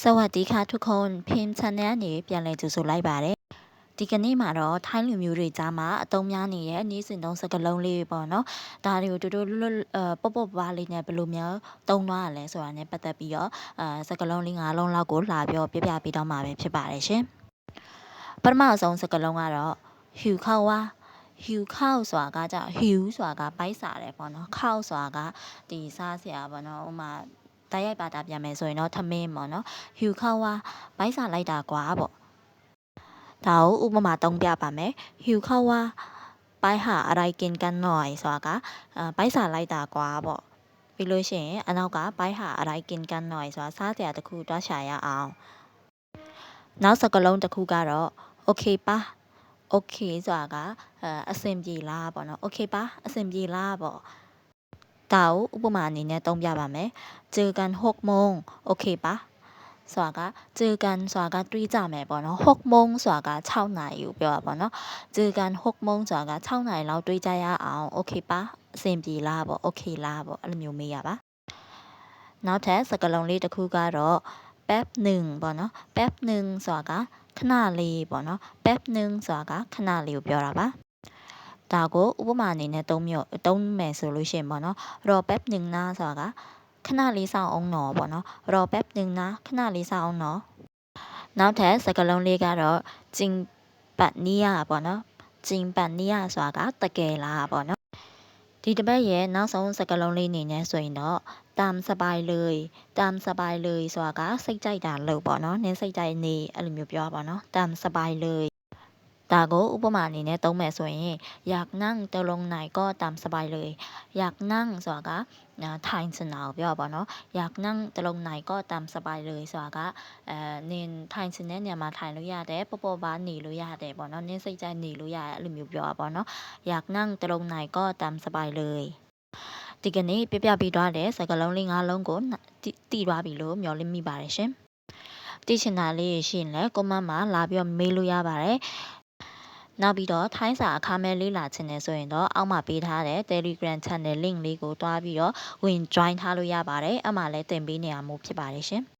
สวัสดีค่ะทุกคนพิมพ์ channel นี้ပြန်လည်ကြိုဆိုလိုက်ပါတယ်ဒီကနေ့မှာတော့ထိုင်းလူမျိုးတွေကြားမှာအသုံးများနေရဲ့နေ့စဉ်သုံးစကားလုံးလေးပေါ့နော်ဒါတွေကိုတို့ပေါ့ပေါ့ပါးလေးနဲ့ဘယ်လိုမျိုးသုံးသွားရလဲဆိုတာနဲ့ပတ်သက်ပြီးတော့စကားလုံးလေး၅လုံးလောက်ကိုလာပြောပြပေးတော့မှာပဲဖြစ်ပါတယ်ရှင်ပထမဆုံးစကားလုံးကတော့ hue ခောက်ဝါ hue ခောက်ဆိုတာကကြောင့် hue ဆိုတာကဘိုက်စားတယ်ပေါ့နော်ခောက်ဆိုတာကဒီစားစရာပေါ့နော်ဥမာတိုက်ရိုက်ပါတာပြန်မယ်ဆိုရင်တော့ထမင်းပေါ့နော် hue ခောက်ဝါဘိုက်စားလိုက်တာကွာပေါ့ဒါကိုဥပမာသုံးပြပါမယ် hue ခောက်ဝါไปหาอะไรกินกันหน่อยဆိုတာကဘိုက်စားလိုက်တာကွာပေါ့ပြီးလို့ရှိရင်အနောက်ကไปหาอะไรกินกันหน่อยဆိုတာစားစရာတစ်ခုတွားရှာရအောင်နောက်စကားလုံးတစ်ခုကတော့ okay ပါ okay ဆိုတာကအဆင်ပြေလားပေါ့နော် okay ပါအဆင်ပြေလားပေါ့ဒါကိုဥပမာအနေနဲ့သုံးပြပါမယ်เจอกัน6 โมง okay ပါဆိုတာကเจอกันဆိုတာကတွေးကြမယ်ပေါ့နော်6 โมงဆိုတာက6နာရီကိုပြောတာပေါ့နော်เจอกัน6 โมงဆိုတာက6နာရီလောက်တွေးကြရအောင် okay ပါအဆင်ပြေလားပေါ့ okay လားပေါ့အဲ့လိုမျိုးမေးရပါနောက်ထပ်စကားလုံးလေးတစ်ခုကတော့แป๊บหนึ่งပေါ့နော်แป๊บหนึ่งဆိုတာကခဏလေးပေါ့နော်แป๊บหนึ่งဆိုတာကခဏလေးကိုပြောတာပါဒါကိုဥပမာအနေနဲ့သုံးမယ်ဆိုလို့ရှိရင်ပေါ့နော်รอแป๊บหนึ่งนะဆိုတာကခဏလေးစောင့်အောင်နော်ပေါ့နော်รอแป๊บหนึ่งนะခဏလေးစောင့်အောင်နော်နောက်ထပ်စကားလုံးလေးကတော့จริงปัดနီးရပေါ့နော်จริงปัดနီးရဆိုတာကတကယ်လားပေါ့နော်ဒီတစ်ပတ်ရဲ့နောက်ဆုံးစကားလုံးလေးအနေနဲ့ဆိုရင်တော့ตามสบายเลยตามสบายเลยဆိုတာကစိတ်ကြိုက်တာလို့ပေါ့နော်နင်းစိတ်ကြိုက်နေအဲ့လိုမျိုးပြောပါနော်ตามสบายเลยဒါကိုဥပမာအနေနဲ့သုံးမယ်ဆိုရင်อยากนั่งตรงไหนก็ตามสบายเลยอยากนั่งဆိုတာကထိုင်စင်တာကိုပြောပါနော်อยากนั่งตรงไหนก็ตามสบายเลยဆိုတာကနင်ထိုင်စင်တဲ့နေရာမှာထိုင်လို့ရတယ်ပေါ့ပေါ့ပါနေလို့ရတယ်ပေါ့နော်နင်းစိတ်ကြိုက်နေလို့ရတယ်အဲ့လိုမျိုးပြောပါနော်อยากนั่งตรงไหนก็ตามสบายเลยဒီကနေ့ပြပေးသွားတဲ့စကားလုံးလေး၅လုံးကိုတည်သွားပြီလို့မျှော်လင့်မိပါတယ်ရှင်သိချင်တာလေးရှိရင်လည်း comment မှာလာပြီးမေးလို့ရပါတယ်နောက်ပြီးတော့ထိုင်းစာအခမဲ့လေးလာချင်တယ်ဆိုရင်တော့အောက်မှာပေးထားတဲ့ Telegram Channel link လေးကိုတွားပြီးတော့ဝင် join ထားလို့ရပါတယ်အမှလည်းသင်ပေးနေရမှုဖြစ်ပါတယ်ရှင်